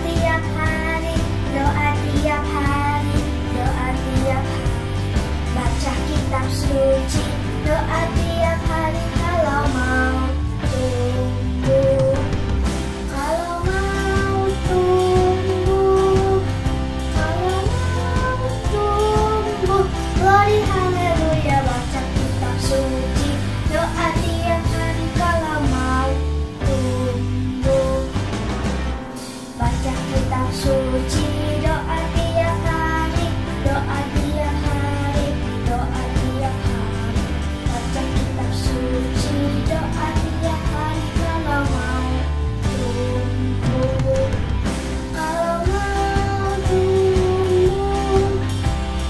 tiap hari, doa tiap hari, doa tiap hari. Baca kitab suci, doa tiap hari kalau mau tumbuh. Kalau mau tumbuh, kalau mau tumbuh. Glory haleluya, baca kitab suci, doa tiap hari kalau mau tumbuh. Baca kitab suci, doa tiap hari, doa tiap hari, doa tiap hari. Baca kitab suci, doa tiap hari kalau mau tumbuh. Kalau mau tumbuh,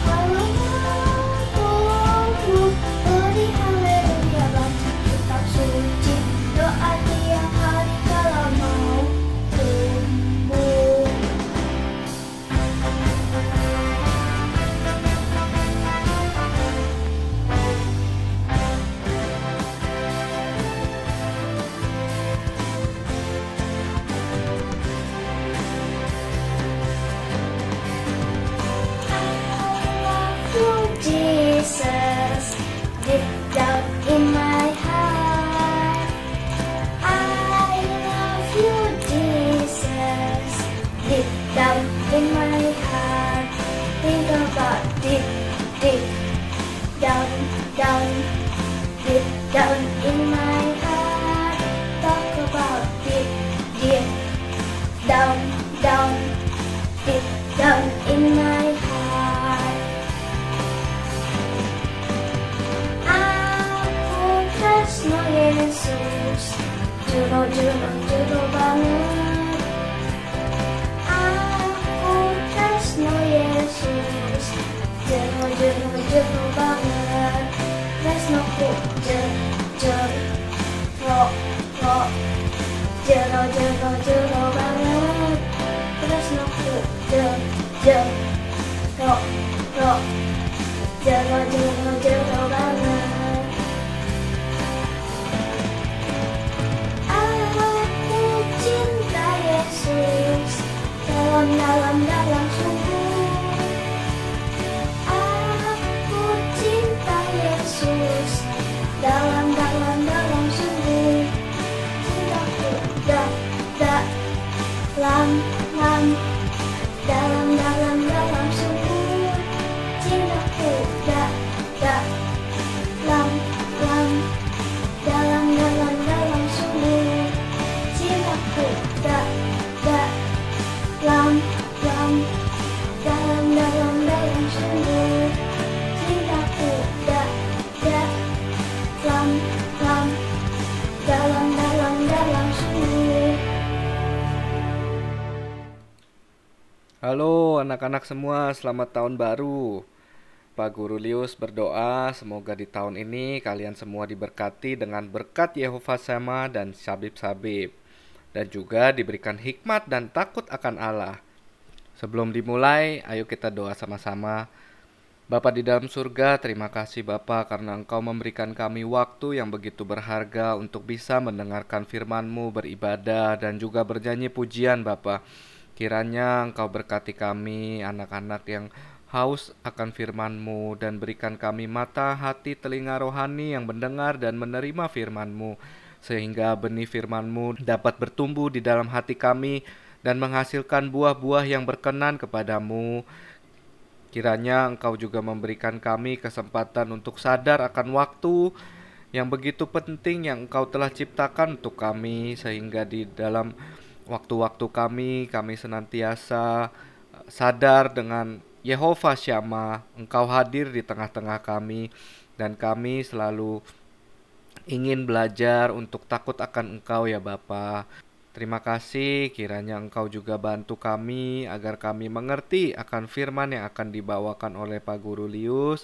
kalau mau tumbuh. Glory haleluya, baca kitab suci, doa tiap hari kalau mau tumbuh. Jesus, deep down in my heart. I love you, Jesus, deep down in my heart. Think about deep, deep down, down, deep down in my heart. Talk about deep, deep down, down, deep down in my heart. Aku tresno Yesus, jero banget. Aku tresno Yesus, jero banget. Tresnoku jero banget. Tresnoku jero banget. Aku cinta Yesus, dalam sungguh. Aku cinta Yesus, dalam sungguh. Cintaku dalam sungguh. Cintaku dalam sungguh. Cintaku dalam sungguh. Cintaku dalam sungguh. Halo anak-anak semua, selamat tahun baru. Pak Guru Lius berdoa semoga di tahun ini kalian semua diberkati dengan berkat Yehova Sama dan Sabib-sabib, dan juga diberikan hikmat dan takut akan Allah. Sebelum dimulai, ayo kita doa sama-sama. Bapa di dalam surga, terima kasih Bapa karena Engkau memberikan kami waktu yang begitu berharga untuk bisa mendengarkan firman-Mu, beribadah, dan juga bernyanyi pujian Bapa. Kiranya Engkau berkati kami, anak-anak yang haus akan firman-Mu, dan berikan kami mata, hati, telinga rohani yang mendengar dan menerima firman-Mu, sehingga benih firman-Mu dapat bertumbuh di dalam hati kami dan menghasilkan buah-buah yang berkenan kepadamu. Kiranya Engkau juga memberikan kami kesempatan untuk sadar akan waktu yang begitu penting yang Engkau telah ciptakan untuk kami, sehingga di dalam waktu-waktu kami senantiasa sadar dengan Yehova Syama, Engkau hadir di tengah-tengah kami, dan kami selalu ingin belajar untuk takut akan Engkau ya Bapa. Terima kasih, kiranya Engkau juga bantu kami agar kami mengerti akan firman yang akan dibawakan oleh Pak Guru Lius.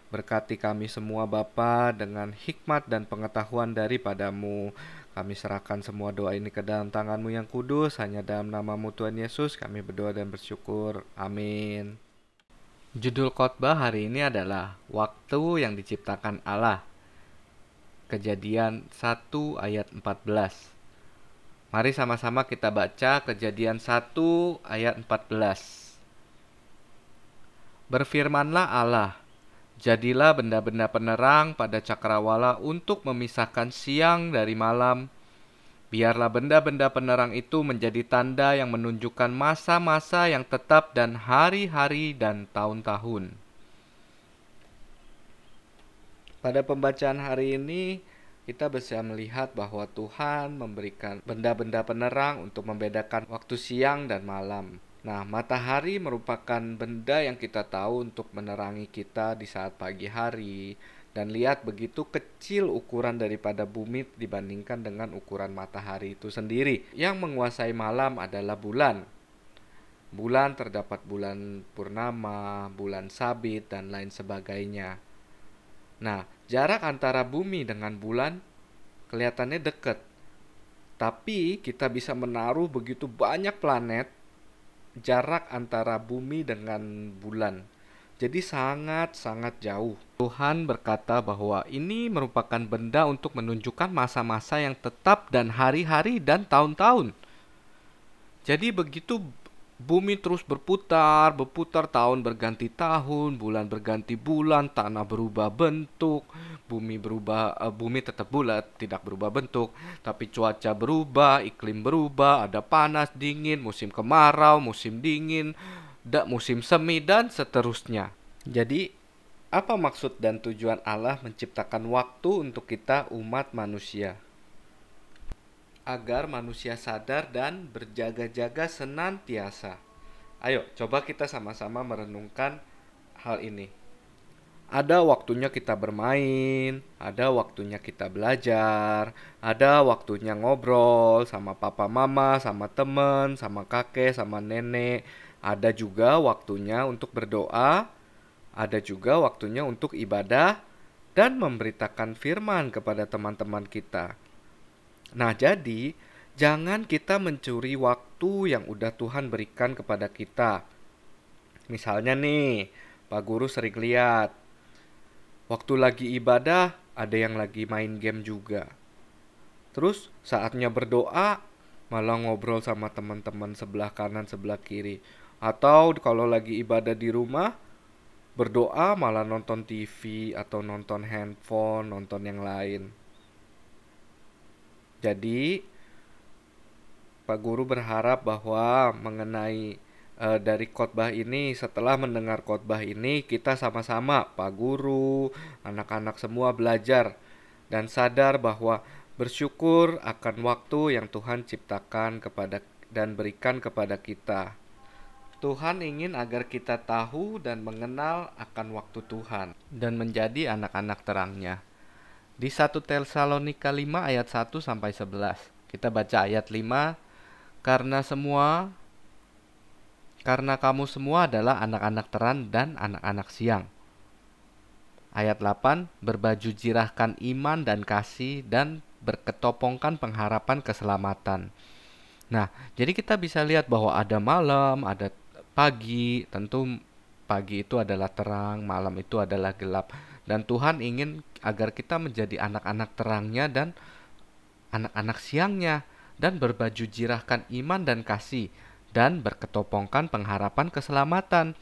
Berkati kami semua Bapa dengan hikmat dan pengetahuan daripadamu. Kami serahkan semua doa ini ke dalam tangan-Mu yang kudus, hanya dalam nama-Mu Tuhan Yesus kami berdoa dan bersyukur. Amin. Judul khotbah hari ini adalah Waktu yang diciptakan Allah. Kejadian 1 ayat 14. Mari sama-sama kita baca Kejadian 1 ayat 14. Berfirmanlah Allah, jadilah benda-benda penerang pada cakrawala untuk memisahkan siang dari malam. Biarlah benda-benda penerang itu menjadi tanda yang menunjukkan masa-masa yang tetap dan hari-hari dan tahun-tahun. Pada pembacaan hari ini, kita bisa melihat bahwa Tuhan memberikan benda-benda penerang untuk membedakan waktu siang dan malam. Nah, matahari merupakan benda yang kita tahu untuk menerangi kita di saat pagi hari. Dan lihat begitu kecil ukuran daripada bumi dibandingkan dengan ukuran matahari itu sendiri. Yang menguasai malam adalah bulan. Bulan terdapat bulan purnama, bulan sabit, dan lain sebagainya. Nah, jarak antara bumi dengan bulan kelihatannya dekat. Tapi kita bisa menaruh begitu banyak planet jarak antara bumi dengan bulan. Jadi sangat-sangat jauh. Tuhan berkata bahwa ini merupakan benda untuk menunjukkan masa-masa yang tetap dan hari-hari dan tahun-tahun. Jadi begitu bumi terus berputar, tahun berganti tahun, bulan berganti bulan, tanah berubah bentuk, bumi tetap bulat, tidak berubah bentuk, tapi cuaca berubah, iklim berubah, ada panas, dingin, musim kemarau, musim dingin, musim semi, dan seterusnya. Jadi, apa maksud dan tujuan Allah menciptakan waktu untuk kita umat manusia? Agar manusia sadar dan berjaga-jaga senantiasa. Ayo, coba kita sama-sama merenungkan hal ini. Ada waktunya kita bermain, ada waktunya kita belajar, ada waktunya ngobrol sama papa mama, sama teman, sama kakek, sama nenek. Ada juga waktunya untuk berdoa, ada juga waktunya untuk ibadah dan memberitakan firman kepada teman-teman kita. Nah, jadi jangan kita mencuri waktu yang udah Tuhan berikan kepada kita. Misalnya nih, Pak Guru sering lihat waktu lagi ibadah ada yang lagi main game juga. Terus saatnya berdoa malah ngobrol sama teman-teman sebelah kanan, sebelah kiri. Atau kalau lagi ibadah di rumah, berdoa malah nonton TV atau nonton handphone, nonton yang lain. Jadi, Pak Guru berharap bahwa mengenai dari khotbah ini, setelah mendengar khotbah ini, kita sama-sama, Pak Guru, anak-anak semua belajar dan sadar bahwa bersyukur akan waktu yang Tuhan ciptakan kepada dan berikan kepada kita. Tuhan ingin agar kita tahu dan mengenal akan waktu Tuhan dan menjadi anak-anak terangnya. Di 1 Tesalonika 5 ayat 1 sampai 11. Kita baca ayat 5. Karena kamu semua adalah anak-anak terang dan anak-anak siang. Ayat 8. Berbaju jirahkan iman dan kasih dan berketopongkan pengharapan keselamatan. Nah, jadi kita bisa lihat bahwa ada malam, ada pagi. Tentu pagi itu adalah terang, malam itu adalah gelap. Dan Tuhan ingin agar kita menjadi anak-anak terangnya dan anak-anak siangnya, dan berbaju jirahkan iman dan kasih, dan berketopongkan pengharapan keselamatan.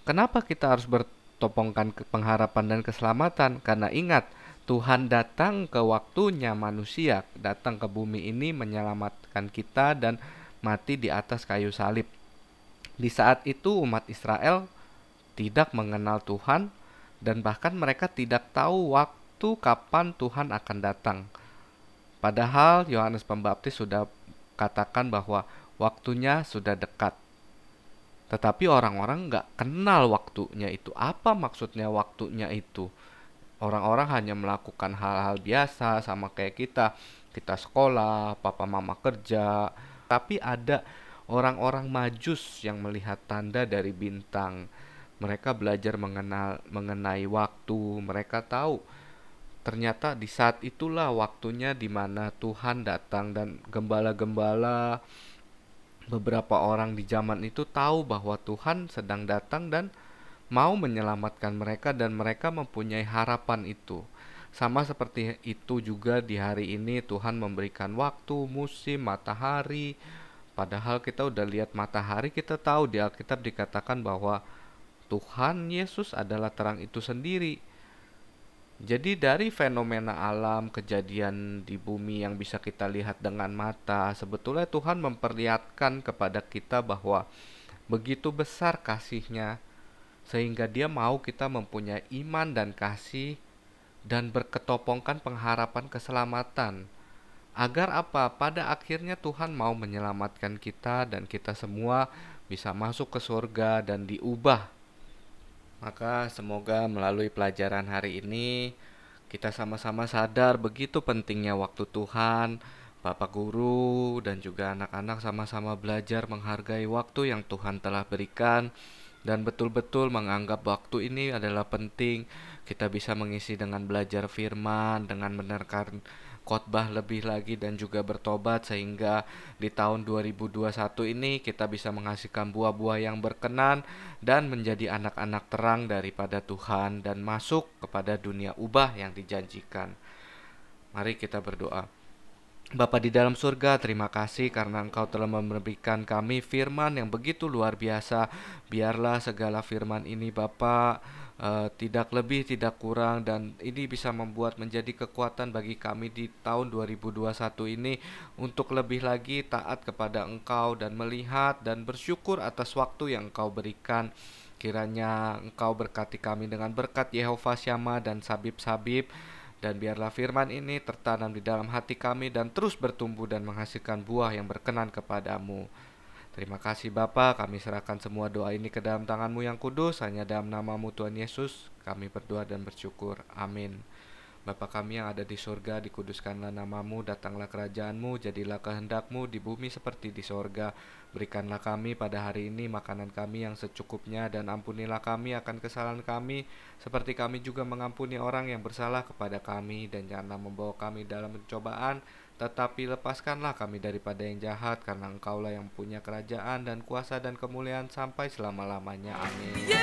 Kenapa kita harus bertopongkan pengharapan dan keselamatan? Karena ingat, Tuhan datang ke waktunya manusia, datang ke bumi ini menyelamatkan kita dan mati di atas kayu salib. Di saat itu umat Israel tidak mengenal Tuhan, dan bahkan mereka tidak tahu waktu kapan Tuhan akan datang. Padahal Yohanes Pembaptis sudah katakan bahwa waktunya sudah dekat. Tetapi orang-orang nggak kenal waktunya itu. Apa maksudnya waktunya itu? Orang-orang hanya melakukan hal-hal biasa sama kayak kita. Kita sekolah, papa mama kerja. Tapi ada orang-orang Majus yang melihat tanda dari bintang. Mereka belajar mengenai waktu. Mereka tahu ternyata di saat itulah waktunya di mana Tuhan datang, dan gembala-gembala beberapa orang di zaman itu tahu bahwa Tuhan sedang datang dan mau menyelamatkan mereka, dan mereka mempunyai harapan itu. Sama seperti itu juga di hari ini Tuhan memberikan waktu, musim, matahari. Padahal kita udah lihat matahari, kita tahu di Alkitab dikatakan bahwa Tuhan Yesus adalah terang itu sendiri. Jadi dari fenomena alam, kejadian di bumi yang bisa kita lihat dengan mata, sebetulnya Tuhan memperlihatkan kepada kita bahwa begitu besar kasih-Nya sehingga Dia mau kita mempunyai iman dan kasih dan berketopongkan pengharapan keselamatan. Agar apa? Pada akhirnya Tuhan mau menyelamatkan kita dan kita semua bisa masuk ke surga dan diubah. Maka semoga melalui pelajaran hari ini kita sama-sama sadar begitu pentingnya waktu Tuhan. Bapak guru dan juga anak-anak sama-sama belajar menghargai waktu yang Tuhan telah berikan dan betul-betul menganggap waktu ini adalah penting. Kita bisa mengisi dengan belajar firman, dengan mendengarkan khotbah lebih lagi dan juga bertobat sehingga di tahun 2021 ini kita bisa menghasilkan buah-buah yang berkenan dan menjadi anak-anak terang daripada Tuhan dan masuk kepada dunia ubah yang dijanjikan. Mari kita berdoa. Bapa di dalam surga, terima kasih karena Engkau telah memberikan kami firman yang begitu luar biasa. Biarlah segala firman ini Bapa tidak lebih, tidak kurang, dan ini bisa membuat menjadi kekuatan bagi kami di tahun 2021 ini untuk lebih lagi taat kepada Engkau dan melihat dan bersyukur atas waktu yang Engkau berikan. Kiranya Engkau berkati kami dengan berkat Yehova Syama dan Sabib-sabib. Dan biarlah firman ini tertanam di dalam hati kami dan terus bertumbuh dan menghasilkan buah yang berkenan kepadamu. Terima kasih Bapa, kami serahkan semua doa ini ke dalam tangan-Mu yang kudus. Hanya dalam nama-Mu Tuhan Yesus kami berdoa dan bersyukur. Amin. Bapa kami yang ada di surga, dikuduskanlah nama-Mu, datanglah kerajaan-Mu, jadilah kehendak-Mu di bumi seperti di surga. Berikanlah kami pada hari ini makanan kami yang secukupnya, dan ampunilah kami akan kesalahan kami, seperti kami juga mengampuni orang yang bersalah kepada kami. Dan janganlah membawa kami dalam pencobaan, tetapi lepaskanlah kami daripada yang jahat, karena Engkaulah yang punya kerajaan dan kuasa dan kemuliaan sampai selama-lamanya. Amin.